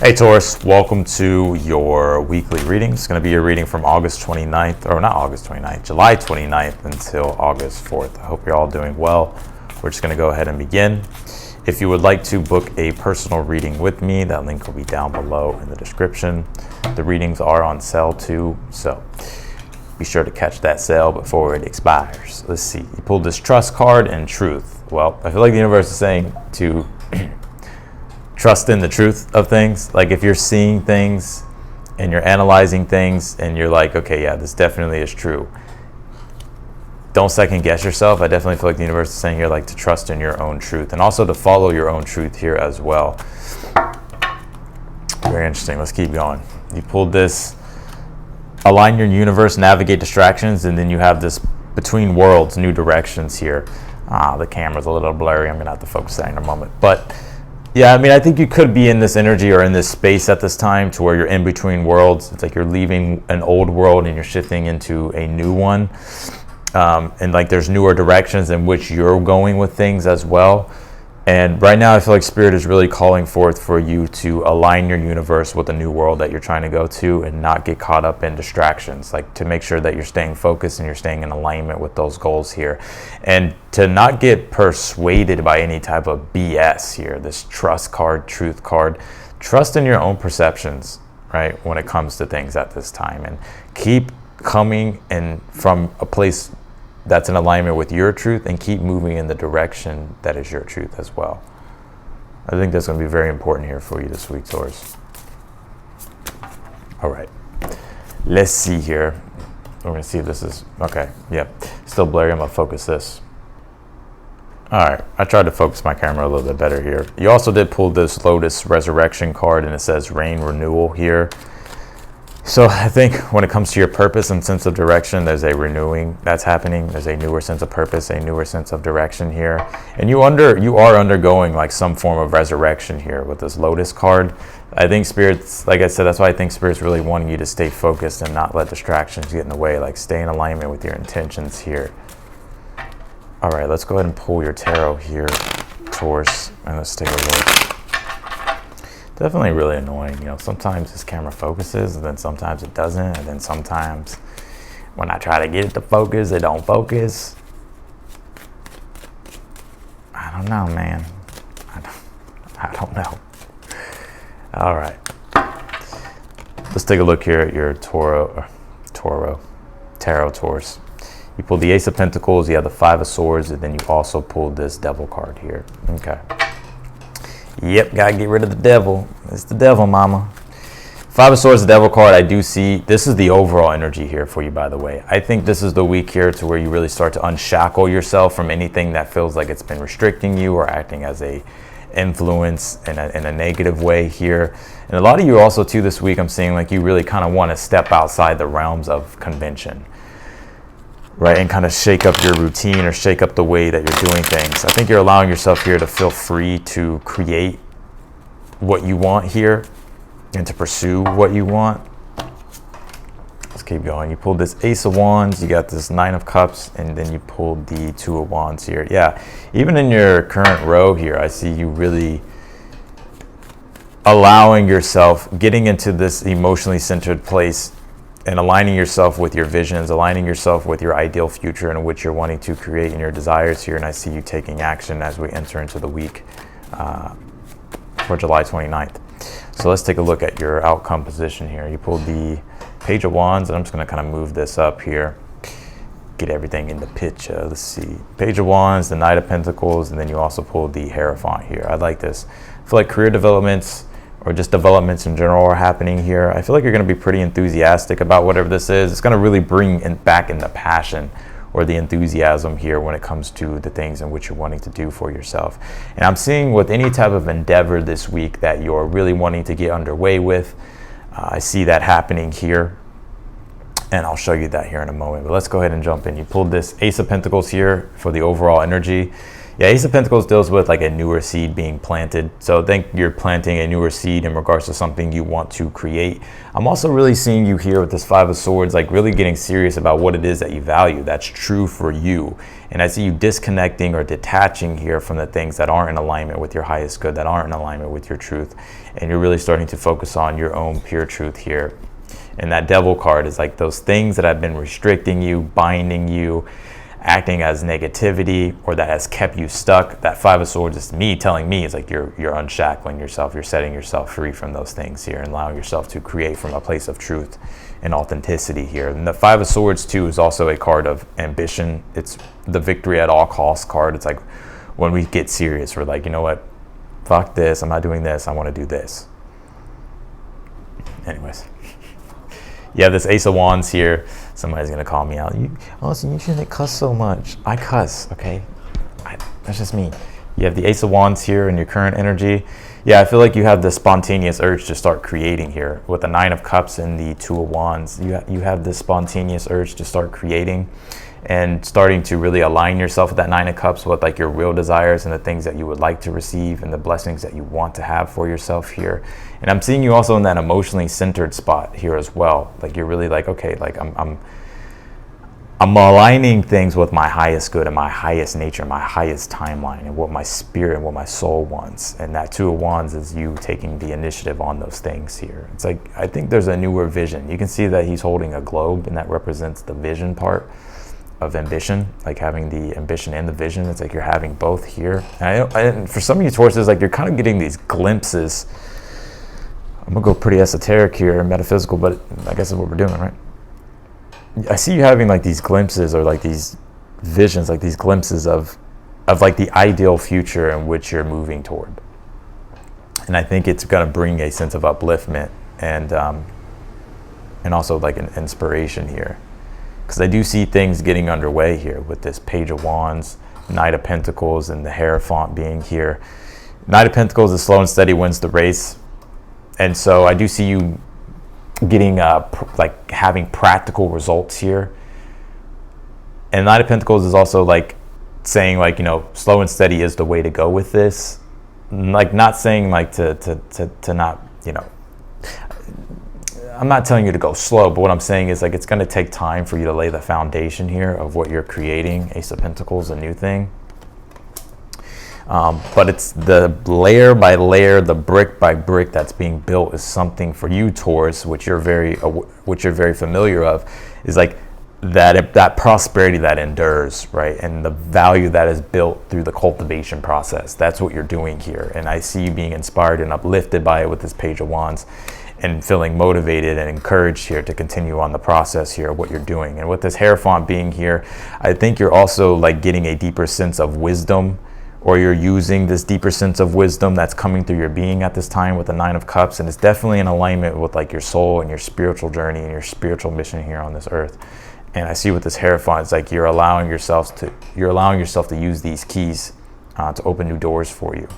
Hey Taurus, welcome to your weekly reading. It's going to be your reading from August 29th, or not August 29th, July 29th until August 4th. I hope you're all doing well. We're just going to go ahead and begin. If you would like to book a personal reading with me, that link will be down below in the description. The readings are on sale too, so be sure to catch that sale before it expires. Let's see, you pulled this trust card and truth. Well, I feel like the universe is saying to trust in the truth of things. Like if you're seeing things and you're analyzing things and you're like, okay, yeah, this definitely is true. Don't second guess yourself. I definitely feel like the universe is saying here like to trust in your own truth and also to follow your own truth here as well. Very interesting. Let's keep going. You pulled this align your universe, navigate distractions, and then you have this between worlds, new directions here. The camera's a little blurry. I'm gonna have to focus that in a moment. But yeah, I mean, I think you could be in this energy or in this space at this time to where you're in between worlds. It's like you're leaving an old world and you're shifting into a new one. And like there's newer directions in which you're going with things as well. And right now I feel like Spirit is really calling forth for you to align your universe with the new world that you're trying to go to and not get caught up in distractions, like to make sure that you're staying focused and you're staying in alignment with those goals here. And to not get persuaded by any type of BS here, this trust card, truth card. Trust in your own perceptions, right, when it comes to things at this time. And keep coming and from a place that's in alignment with your truth and keep moving in the direction that is your truth as well. I think that's going to be very important here for you this week, Taurus. All right, let's see here. We're going to see if this is, okay, yep, still blurry. I'm going to focus this. All right, I tried to focus my camera a little bit better here. You also did pull this Lotus Resurrection card and it says Rain Renewal here. So I think when it comes to your purpose and sense of direction, there's a renewing that's happening. There's a newer sense of purpose, a newer sense of direction here. And you are undergoing like some form of resurrection here with this Lotus card. I think Spirit's, like I said, that's why I think Spirit's really wanting you to stay focused and not let distractions get in the way, like stay in alignment with your intentions here. All right, let's go ahead and pull your tarot here, Taurus, and let's take a look. Definitely really annoying, you know, sometimes this camera focuses and then sometimes it doesn't, and then sometimes when I try to get it to focus, it don't focus. I don't know, man. I don't know. All right. Let's take a look here at your tarot, Taurus. You pulled the Ace of Pentacles, you have the Five of Swords, and then you also pulled this Devil card here. Okay. Yep, gotta get rid of the devil. It's the devil, mama. Five of Swords, the Devil card, I do see. This is the overall energy here for you, by the way. I think this is the week here to where you really start to unshackle yourself from anything that feels like it's been restricting you or acting as a influence in a negative way here. And a lot of you also, too, this week, I'm seeing like you really kind of want to step outside the realms of convention, right, and kind of shake up your routine or shake up the way that you're doing things. I think you're allowing yourself here to feel free to create what you want here and to pursue what you want. Let's keep going. You pulled this Ace of Wands, you got this Nine of Cups, and then you pulled the Two of Wands here. Yeah, even in your current row here, I see you really allowing yourself, getting into this emotionally centered place and aligning yourself with your visions, aligning yourself with your ideal future and what you're wanting to create and your desires here. And I see you taking action as we enter into the week for July 29th. So let's take a look at your outcome position here. You pulled the Page of Wands, and I'm just gonna kind of move this up here, get everything in the picture. Let's see, Page of Wands, the Knight of Pentacles, and then you also pulled the Hierophant here. I like this. I feel like career developments or just developments in general are happening here. I feel like you're going to be pretty enthusiastic about whatever this is. It's going to really bring back in the passion or the enthusiasm here when it comes to the things in which you're wanting to do for yourself. And I'm seeing with any type of endeavor this week that you're really wanting to get underway with, I see that happening here. And I'll show you that here in a moment. But let's go ahead and jump in. You pulled this Ace of Pentacles here for the overall energy. Yeah, Ace of Pentacles deals with like a newer seed being planted. So think you're planting a newer seed in regards to something you want to create. I'm also really seeing you here with this Five of Swords, like really getting serious about what it is that you value, that's true for you. And I see you disconnecting or detaching here from the things that aren't in alignment with your highest good, that aren't in alignment with your truth. And you're really starting to focus on your own pure truth here. And that Devil card is like those things that have been restricting you, binding you, acting as negativity, or that has kept you stuck. That Five of Swords is me telling me it's like you're unshackling yourself, you're setting yourself free from those things here and allowing yourself to create from a place of truth and authenticity here. And the Five of Swords too is also a card of ambition. It's the victory at all costs card. It's like when we get serious, we're like, you know what, fuck this, I'm not doing this, I want to do this. Anyways, you have this Ace of Wands here. Somebody's gonna call me out. Austin, you shouldn't cuss so much. I cuss, okay? That's just me. You have the Ace of Wands here in your current energy. Yeah, I feel like you have the spontaneous urge to start creating here. With the Nine of Cups and the Two of Wands, you have this spontaneous urge to start creating and starting to really align yourself with that Nine of Cups with like your real desires and the things that you would like to receive and the blessings that you want to have for yourself here. And I'm seeing you also in that emotionally centered spot here as well. Like you're really like, okay, like I'm aligning things with my highest good and my highest nature, my highest timeline, and what my spirit and what my soul wants. And that Two of Wands is you taking the initiative on those things here. It's like, I think there's a newer vision. You can see that he's holding a globe, and that represents the vision part of ambition, like having the ambition and the vision. It's like you're having both here. And for some of you Tauruses, like you're kind of getting these glimpses. I'm gonna go pretty esoteric here, metaphysical, but I guess that's what we're doing, right? I see you having like these glimpses or like these visions, like these glimpses of like the ideal future in which you're moving toward. And I think it's gonna bring a sense of upliftment and also like an inspiration here. Because I do see things getting underway here with this Page of Wands, Knight of Pentacles, and the Hierophant being here. Knight of Pentacles is slow and steady wins the race. And so I do see you getting like having practical results here. And Knight of Pentacles is also like saying like, you know, slow and steady is the way to go with this. Like not saying like to not, you know, I'm not telling you to go slow, but what I'm saying is like it's going to take time for you to lay the foundation here of what you're creating. Ace of Pentacles, a new thing. But it's the layer by layer, the brick by brick that's being built is something for you, Taurus, which you're very familiar of, is like that prosperity that endures, right? And the value that is built through the cultivation process. That's what you're doing here. And I see you being inspired and uplifted by it with this Page of Wands, and feeling motivated and encouraged here to continue on the process here of what you're doing. And with this Hierophant being here, I think you're also like getting a deeper sense of wisdom, or you're using this deeper sense of wisdom that's coming through your being at this time with the Nine of Cups. And it's definitely in alignment with like your soul and your spiritual journey and your spiritual mission here on this earth. And I see with this Hierophant, it's like you're allowing yourself to use these keys to open new doors for you.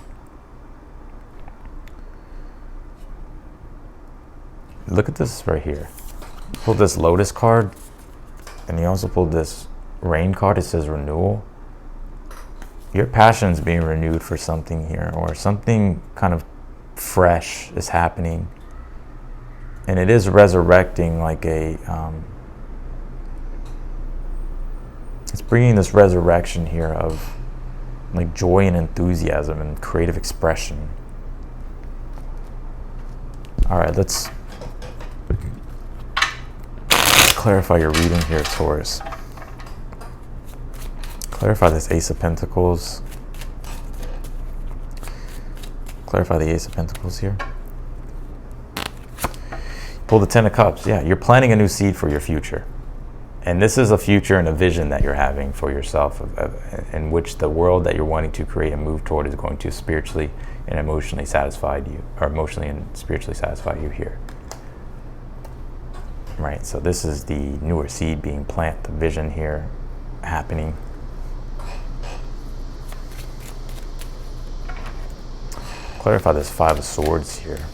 Look at this right here. You pulled this Lotus card, and you also pulled this Rain card. It says renewal. Your passion's being renewed for something here, or something kind of fresh is happening. And it is resurrecting like a, it's bringing this resurrection here of like joy and enthusiasm and creative expression. All right, let's clarify your reading here, Taurus. Clarify this Ace of Pentacles. Clarify the Ace of Pentacles here. Pull the Ten of Cups. Yeah, you're planting a new seed for your future. And this is a future and a vision that you're having for yourself, in which the world that you're wanting to create and move toward is going to spiritually and emotionally satisfy you, or emotionally and spiritually satisfy you here. Right, so this is the newer seed being planted, the vision here happening. Clarify this Five of Swords here.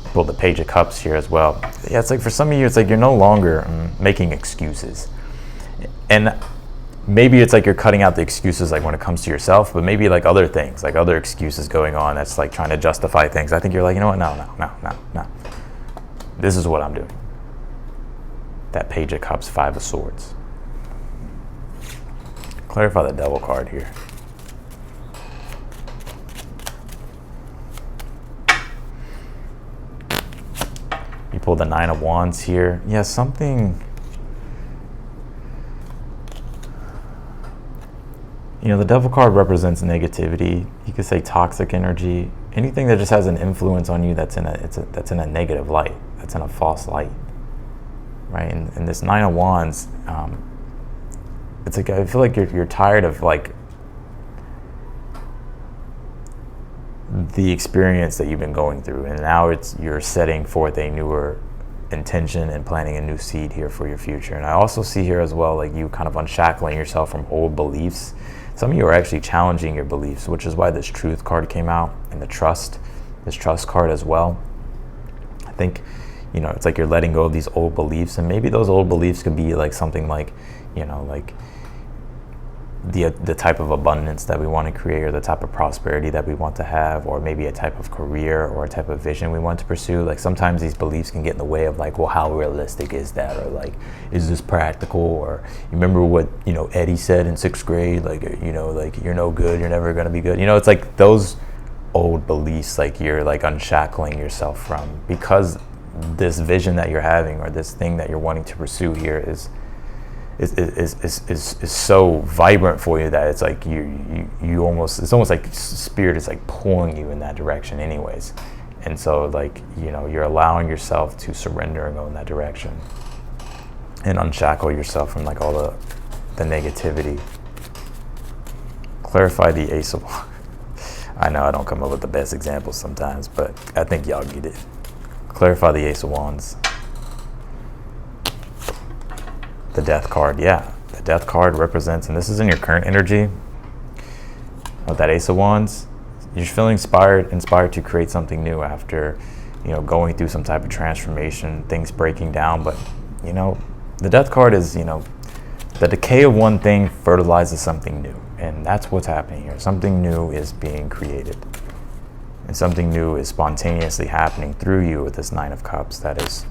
Pull the Page of Cups here as well. Yeah, it's like for some of you, it's like you're no longer making excuses. And maybe it's like you're cutting out the excuses, like when it comes to yourself, but maybe like other things, like other excuses going on that's like trying to justify things. I think you're like, you know what, no. This is what I'm doing. That Page of Cups, Five of Swords. Clarify the Devil card here. You pull the Nine of Wands here. Yeah, something... You know, the Devil card represents negativity. You could say toxic energy. Anything that just has an influence on you that's in a negative light, that's in a false light, right? And this Nine of Wands, it's like, I feel like you're tired of like the experience that you've been going through, and now you're setting forth a newer intention and planting a new seed here for your future. And I also see here as well, like you kind of unshackling yourself from old beliefs. Some of you are actually challenging your beliefs, which is why this Truth card came out, and this Trust card as well. I think, you know, it's like you're letting go of these old beliefs, and maybe those old beliefs could be like something like, you know, like the type of abundance that we want to create, or the type of prosperity that we want to have, or maybe a type of career or a type of vision we want to pursue. Like sometimes these beliefs can get in the way of like, well, how realistic is that? Or like, is this practical? Or you remember what, you know, Eddie said in 6th grade, like, you know, like you're no good, you're never going to be good. You know, it's like those old beliefs, like you're like unshackling yourself from, because this vision that you're having, or this thing that you're wanting to pursue here is so vibrant for you that it's like you almost, it's almost like spirit is like pulling you in that direction anyways. And so like, you know, you're allowing yourself to surrender and go in that direction and unshackle yourself from like all the negativity. Clarify the Ace of Wands. I know I don't come up with the best examples sometimes, but I think y'all get it. Clarify the Ace of Wands. The Death card, yeah. The Death card represents, and this is in your current energy, with that Ace of Wands, you're feeling inspired to create something new after, you know, going through some type of transformation, things breaking down. But, you know, the Death card is, you know, the decay of one thing fertilizes something new. And that's what's happening here. Something new is being created. And something new is spontaneously happening through you with this Nine of Cups that is,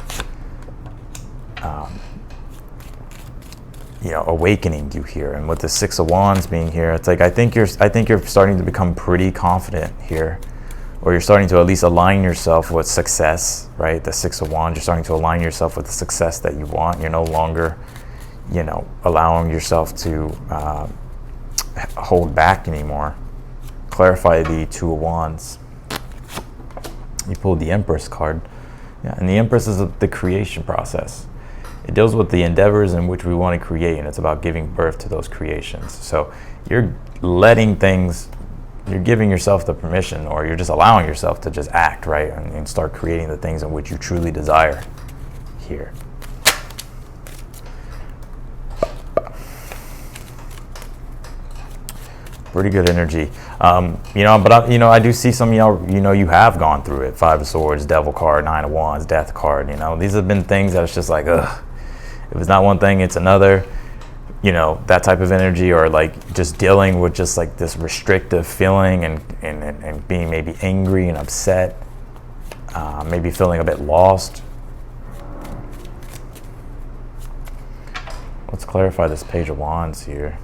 you know, awakening you here. And with the Six of Wands being here, it's like I think you're starting to become pretty confident here, or you're starting to at least align yourself with success, right? The Six of Wands, you're starting to align yourself with the success that you want. You're no longer, you know, allowing yourself to hold back anymore. Clarify the Two of Wands. You pulled the Empress card. Yeah, and the Empress is the creation process. It deals with the endeavors in which we want to create, and it's about giving birth to those creations. So you're letting things, you're giving yourself the permission, or you're just allowing yourself to just act, right? And start creating the things in which you truly desire here. Pretty good energy. You know, but I do see some of y'all, you know, you have gone through it. Five of Swords, Devil card, Nine of Wands, Death card. You know, these have been things that it's just like, ugh. If it's not one thing, it's another. You know, that type of energy, or like just dealing with just like this restrictive feeling and being maybe angry and upset. Maybe feeling a bit lost. Let's clarify this Page of Wands here.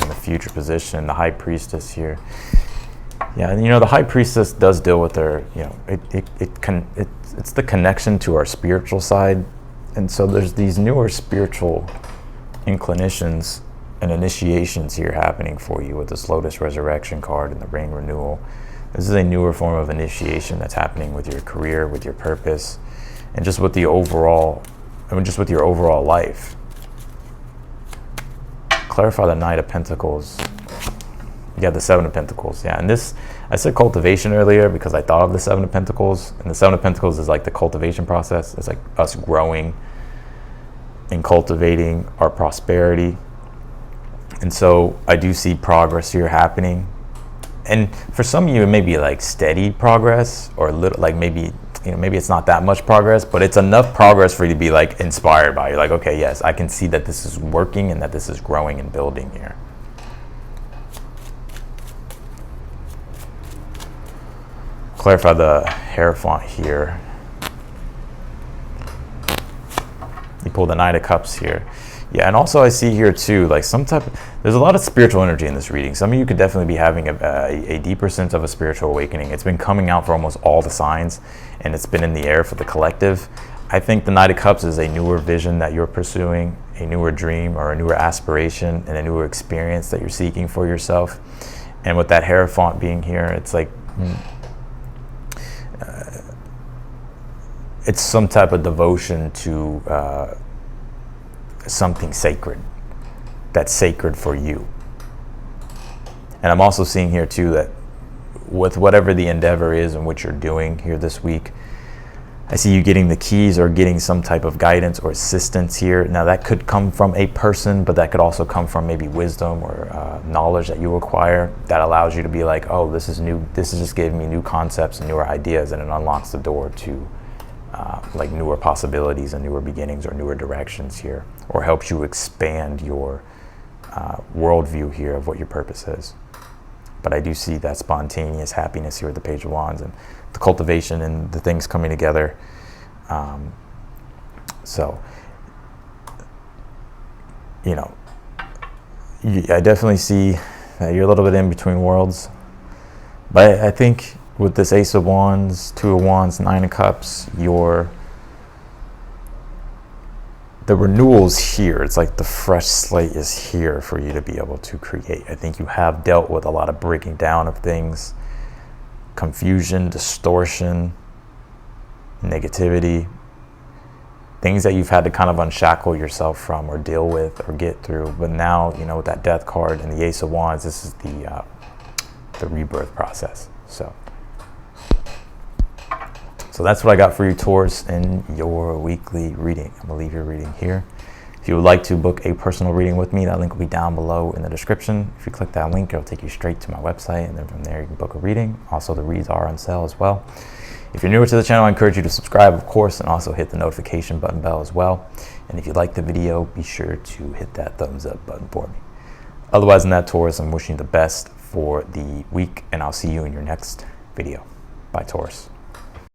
In the future position, the High Priestess here. Yeah, and you know, the High Priestess does deal with their, you know, it's the connection to our spiritual side. And so there's these newer spiritual inclinations and initiations here happening for you with this Lotus Resurrection card and the Ring Renewal. This is a newer form of initiation that's happening with your career, with your purpose, and just with the overall, just with your overall life. Clarify the Knight of Pentacles. You got the Seven of Pentacles. Yeah, and this, I said cultivation earlier because I thought of the Seven of Pentacles, and the Seven of Pentacles is like the cultivation process. It's like us growing and cultivating our prosperity. And so I do see progress here happening. And for some of you, it may be like steady progress, or little, like maybe you know, maybe it's not that much progress, but it's enough progress for you to be like inspired by. You're like, okay, yes, I can see that this is working and that this is growing and building here. Clarify the Hierophant here. You pull the Knight of Cups here. Yeah, and also I see here too, like there's a lot of spiritual energy in this reading. Some of you could definitely be having a deeper sense of a spiritual awakening. It's been coming out for almost all the signs, and it's been in the air for the collective. I think the Knight of Cups is a newer vision that you're pursuing, a newer dream or a newer aspiration, and a newer experience that you're seeking for yourself. And with that Hierophant being here, it's like, it's some type of devotion to something sacred that's sacred for you. And I'm also seeing here too that with whatever the endeavor is in which you're doing here this week, I see you getting the keys or getting some type of guidance or assistance here. Now that could come from a person, but that could also come from maybe wisdom or knowledge that you acquire that allows you to be like, oh, this is new. This is just giving me new concepts and newer ideas, and it unlocks the door to like newer possibilities and newer beginnings or newer directions here, or helps you expand your worldview here of what your purpose is. But I do see that spontaneous happiness here with the Page of Wands and the cultivation and the things coming together. So, you know, I definitely see that you're a little bit in between worlds. But I think with this Ace of Wands, Two of Wands, Nine of Cups, the renewal's here. It's like the fresh slate is here for you to be able to create. I think you have dealt with a lot of breaking down of things, confusion, distortion, negativity, things that you've had to kind of unshackle yourself from or deal with or get through. But now, you know, with that Death card and the Ace of Wands, this is the rebirth process. So that's what I got for you, Taurus, in your weekly reading. I'm going to leave your reading here. If you would like to book a personal reading with me, that link will be down below in the description. If you click that link, it'll take you straight to my website, and then from there you can book a reading. Also, the reads are on sale as well. If you're newer to the channel, I encourage you to subscribe, of course, and also hit the notification bell as well. And if you like the video, be sure to hit that thumbs up button for me. Otherwise than that, Taurus, I'm wishing you the best for the week, and I'll see you in your next video. Bye, Taurus.